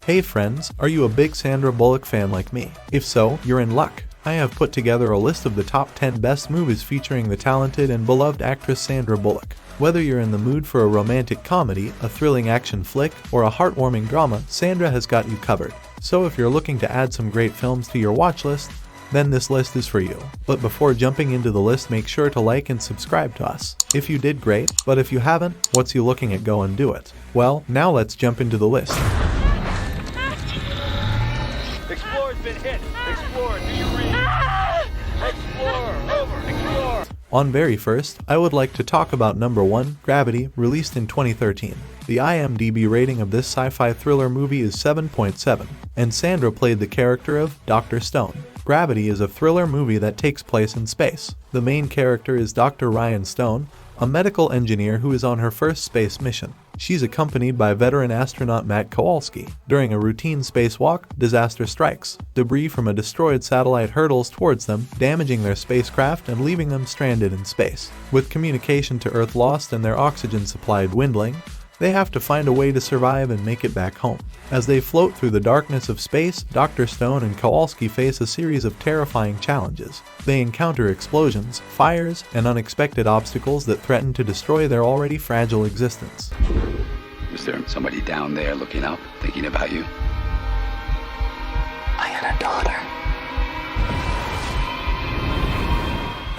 Hey friends, are you a big Sandra Bullock fan like me? If so, you're in luck. I have put together a list of the top 10 best movies featuring the talented and beloved actress Sandra Bullock. Whether you're in the mood for a romantic comedy, a thrilling action flick, or a heartwarming drama, Sandra has got you covered. So if you're looking to add some great films to your watch list, then this list is for you. But before jumping into the list, make sure to like and subscribe to us. If you did, great, but if you haven't, what's you looking at? Go and do it. Well, now let's jump into the list. Explorer's been hit. Explorer, do you read? Explorer, over. Explorer. On very first, I would like to talk about number 1, Gravity, released in 2013. The IMDb rating of this sci-fi thriller movie is 7.7, and Sandra played the character of Dr. Stone. Gravity is a thriller movie that takes place in space. The main character is Dr. Ryan Stone, a medical engineer who is on her first space mission. She's accompanied by veteran astronaut Matt Kowalski. During a routine spacewalk, disaster strikes. Debris from a destroyed satellite hurtles towards them, damaging their spacecraft and leaving them stranded in space. With communication to Earth lost and their oxygen supply dwindling, they have to find a way to survive and make it back home. As they float through the darkness of space, Dr. Stone and Kowalski face a series of terrifying challenges. They encounter explosions, fires, and unexpected obstacles that threaten to destroy their already fragile existence. Is there somebody down there looking up, thinking about you? I had a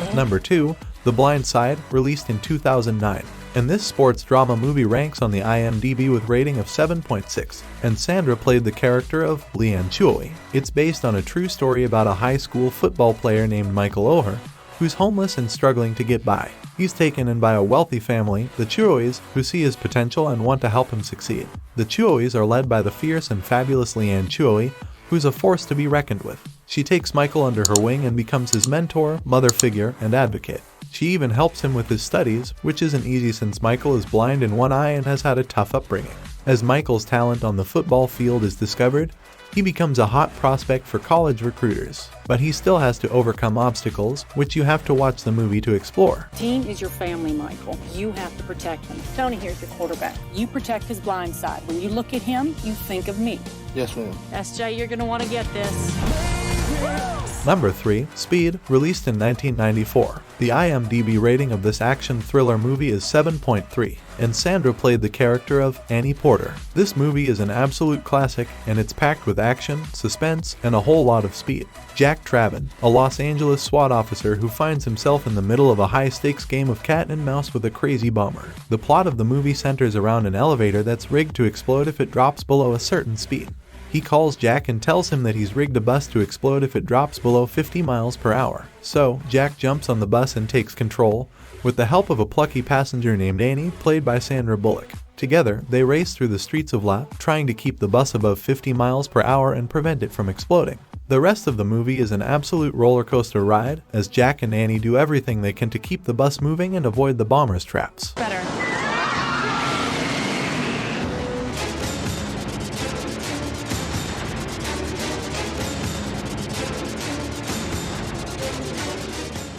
daughter. Number 2, The Blind Side, released in 2009. And this sports drama movie ranks on the IMDb with rating of 7.6, and Sandra played the character of Leanne Chuoy. It's based on a true story about a high school football player named Michael Oher, who's homeless and struggling to get by. He's taken in by a wealthy family, the Chuoys, who see his potential and want to help him succeed. The Chuoys are led by the fierce and fabulous Leanne Chuoy, who's a force to be reckoned with. She takes Michael under her wing and becomes his mentor, mother figure, and advocate. She even helps him with his studies, which isn't easy since Michael is blind in one eye and has had a tough upbringing. As Michael's talent on the football field is discovered, he becomes a hot prospect for college recruiters. But he still has to overcome obstacles, which you have to watch the movie to explore. Team is your family, Michael. You have to protect him. Tony here's your quarterback. You protect his blind side. When you look at him, you think of me. Yes, ma'am. SJ, you're gonna want to get this. Number 3, Speed, released in 1994. The IMDb rating of this action thriller movie is 7.3, and Sandra played the character of Annie Porter. This movie is an absolute classic, and it's packed with action, suspense, and a whole lot of speed. Jack Traven, a Los Angeles SWAT officer who finds himself in the middle of a high-stakes game of cat and mouse with a crazy bomber. The plot of the movie centers around an elevator that's rigged to explode if it drops below a certain speed. He calls Jack and tells him that he's rigged a bus to explode if it drops below 50 miles per hour. So, Jack jumps on the bus and takes control, with the help of a plucky passenger named Annie, played by Sandra Bullock. Together, they race through the streets of La, trying to keep the bus above 50 miles per hour and prevent it from exploding. The rest of the movie is an absolute roller coaster ride, as Jack and Annie do everything they can to keep the bus moving and avoid the bomber's traps. Better.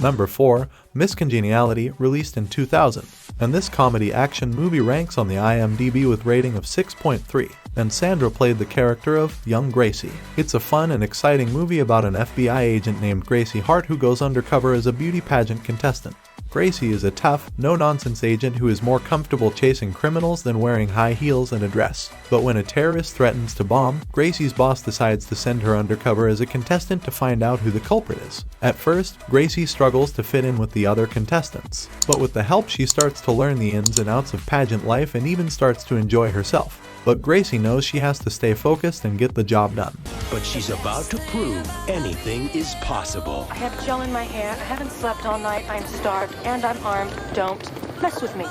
Number 4, Miss Congeniality, released in 2000, and this comedy action movie ranks on the IMDb with rating of 6.3, and Sandra played the character of young Gracie. It's a fun and exciting movie about an FBI agent named Gracie Hart who goes undercover as a beauty pageant contestant. Gracie is a tough, no-nonsense agent who is more comfortable chasing criminals than wearing high heels and a dress. But when a terrorist threatens to bomb, Gracie's boss decides to send her undercover as a contestant to find out who the culprit is. At first, Gracie struggles to fit in with the other contestants, but with the help she starts to learn the ins and outs of pageant life and even starts to enjoy herself. But Gracie knows she has to stay focused and get the job done. But she's about to prove anything is possible. I have gel in my hair, I haven't slept all night, I'm starved, and I'm armed. Don't mess with me.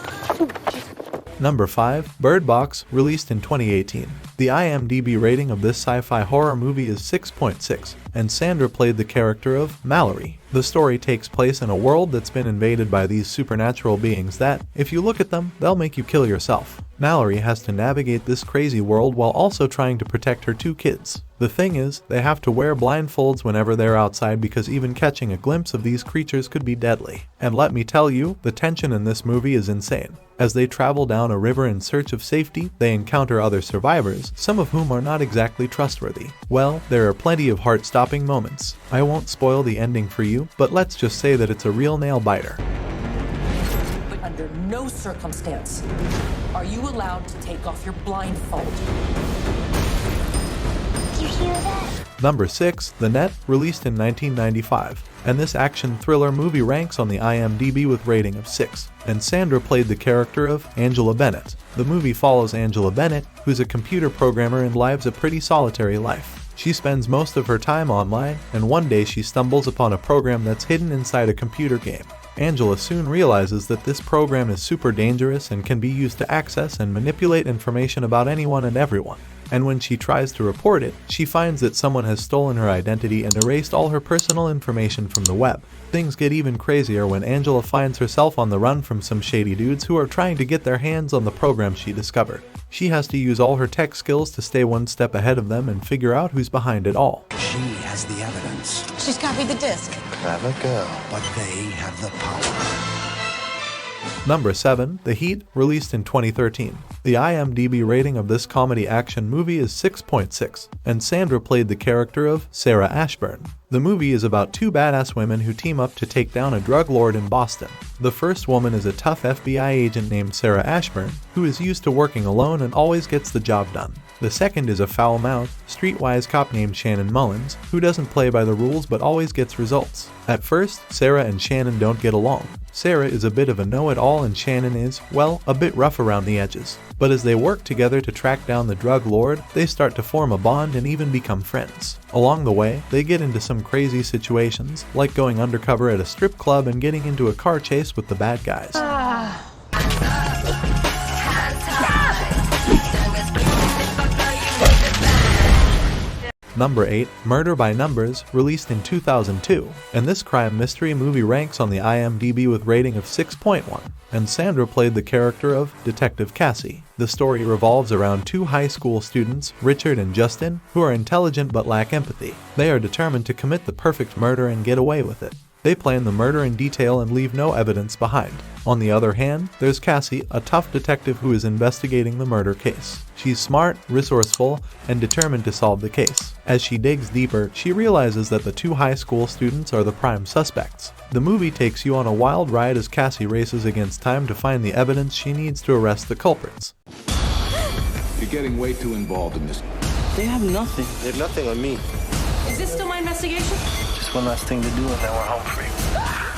Number 5, Bird Box, released in 2018. The IMDb rating of this sci-fi horror movie is 6.6, and Sandra played the character of Mallory. The story takes place in a world that's been invaded by these supernatural beings that, if you look at them, they'll make you kill yourself. Mallory has to navigate this crazy world while also trying to protect her 2 kids. The thing is, they have to wear blindfolds whenever they're outside because even catching a glimpse of these creatures could be deadly. And let me tell you, the tension in this movie is insane. As they travel down a river in search of safety, they encounter other survivors, some of whom are not exactly trustworthy. Well, there are plenty of heart-stopping moments. I won't spoil the ending for you, but let's just say that it's a real nail-biter. But under no circumstance are you allowed to take off your blindfold. Did you hear that? Number 6, The Net, released in 1995, and this action thriller movie ranks on the IMDb with rating of 6, and Sandra played the character of Angela Bennett. The movie follows Angela Bennett, who's a computer programmer and lives a pretty solitary life. She spends most of her time online, and one day she stumbles upon a program that's hidden inside a computer game. Angela soon realizes that this program is super dangerous and can be used to access and manipulate information about anyone and everyone. And when she tries to report it, she finds that someone has stolen her identity and erased all her personal information from the web. Things get even crazier when Angela finds herself on the run from some shady dudes who are trying to get their hands on the program she discovered. She has to use all her tech skills to stay one step ahead of them and figure out who's behind it all. She has the evidence, She's copied the disc. Clever girl. but they have the power. Number 7, The Heat, released in 2013. The IMDb rating of this comedy action movie is 6.6, and Sandra played the character of Sarah Ashburn. The movie is about 2 badass women who team up to take down a drug lord in Boston. The first woman is a tough FBI agent named Sarah Ashburn, who is used to working alone and always gets the job done. The second is a foul-mouthed, streetwise cop named Shannon Mullins, who doesn't play by the rules but always gets results. At first, Sarah and Shannon don't get along. Sarah is a bit of a know-it-all and Shannon is, well, a bit rough around the edges. But as they work together to track down the drug lord, they start to form a bond and even become friends. Along the way, they get into some crazy situations, like going undercover at a strip club and getting into a car chase with the bad guys. Number 8, Murder by Numbers, released in 2002, and this crime mystery movie ranks on the IMDb with rating of 6.1, and Sandra played the character of Detective Cassie. The story revolves around 2 high school students, Richard and Justin, who are intelligent but lack empathy. They are determined to commit the perfect murder and get away with it. They plan the murder in detail and leave no evidence behind. On the other hand, there's Cassie, a tough detective who is investigating the murder case. She's smart, resourceful, and determined to solve the case. As she digs deeper, she realizes that the 2 high school students are the prime suspects. The movie takes you on a wild ride as Cassie races against time to find the evidence she needs to arrest the culprits. You're getting way too involved in this. They have nothing. They have nothing on me. Is this still my investigation? Just one last thing to do and then we're home free.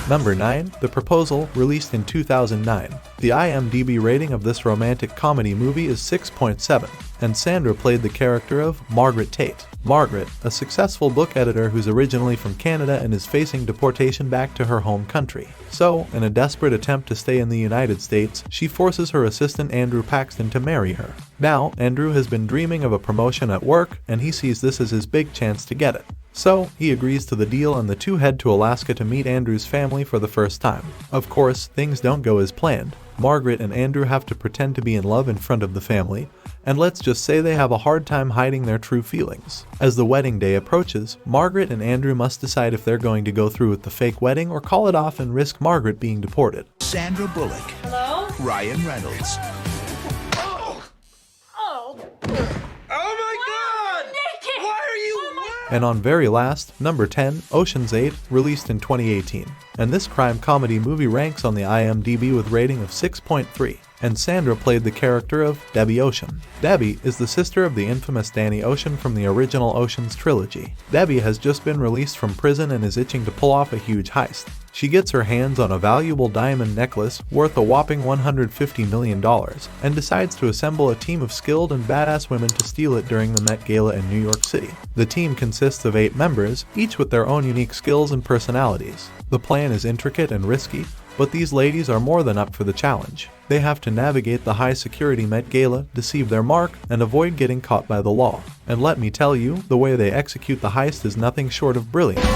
Number 9, The Proposal, released in 2009. The IMDb rating of this romantic comedy movie is 6.7, and Sandra played the character of Margaret Tate. Margaret, a successful book editor who's originally from Canada and is facing deportation back to her home country. So, in a desperate attempt to stay in the United States, she forces her assistant Andrew Paxton to marry her. Now, Andrew has been dreaming of a promotion at work, and he sees this as his big chance to get it. So, he agrees to the deal and the two head to Alaska to meet Andrew's family for the first time. Of course, things don't go as planned. Margaret and Andrew have to pretend to be in love in front of the family, and let's just say they have a hard time hiding their true feelings. As the wedding day approaches, Margaret and Andrew must decide if they're going to go through with the fake wedding or call it off and risk Margaret being deported. Sandra Bullock. Hello? Ryan Reynolds. And on very last, number 10, Ocean's 8, released in 2018. And this crime comedy movie ranks on the IMDb with rating of 6.3. And Sandra played the character of Debbie Ocean. Debbie is the sister of the infamous Danny Ocean from the original Ocean's trilogy. Debbie has just been released from prison and is itching to pull off a huge heist. She gets her hands on a valuable diamond necklace worth a whopping $150 million and decides to assemble a team of skilled and badass women to steal it during the Met Gala in New York City. The team consists of 8 members, each with their own unique skills and personalities. The plan is intricate and risky, but these ladies are more than up for the challenge. They have to navigate the high-security Met Gala, deceive their mark, and avoid getting caught by the law. And let me tell you, the way they execute the heist is nothing short of brilliant.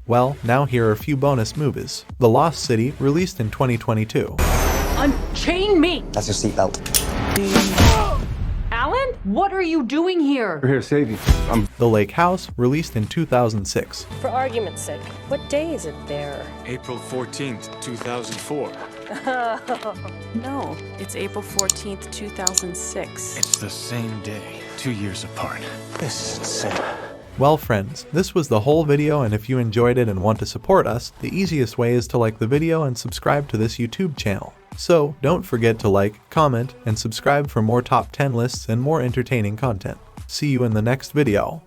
Well, now here are a few bonus movies. The Lost City, released in 2022. Unchain me! That's your seatbelt. Alan, what are you doing here? We're here to save you. The Lake House, released in 2006. For argument's sake, what day is it there? April 14th, 2004. No, it's April 14th, 2006. It's the same day, 2 years apart. This is insane. Well friends, this was the whole video, and if you enjoyed it and want to support us, the easiest way is to like the video and subscribe to this YouTube channel. So don't forget to like, comment, and subscribe for more top 10 lists and more entertaining content. See you in the next video.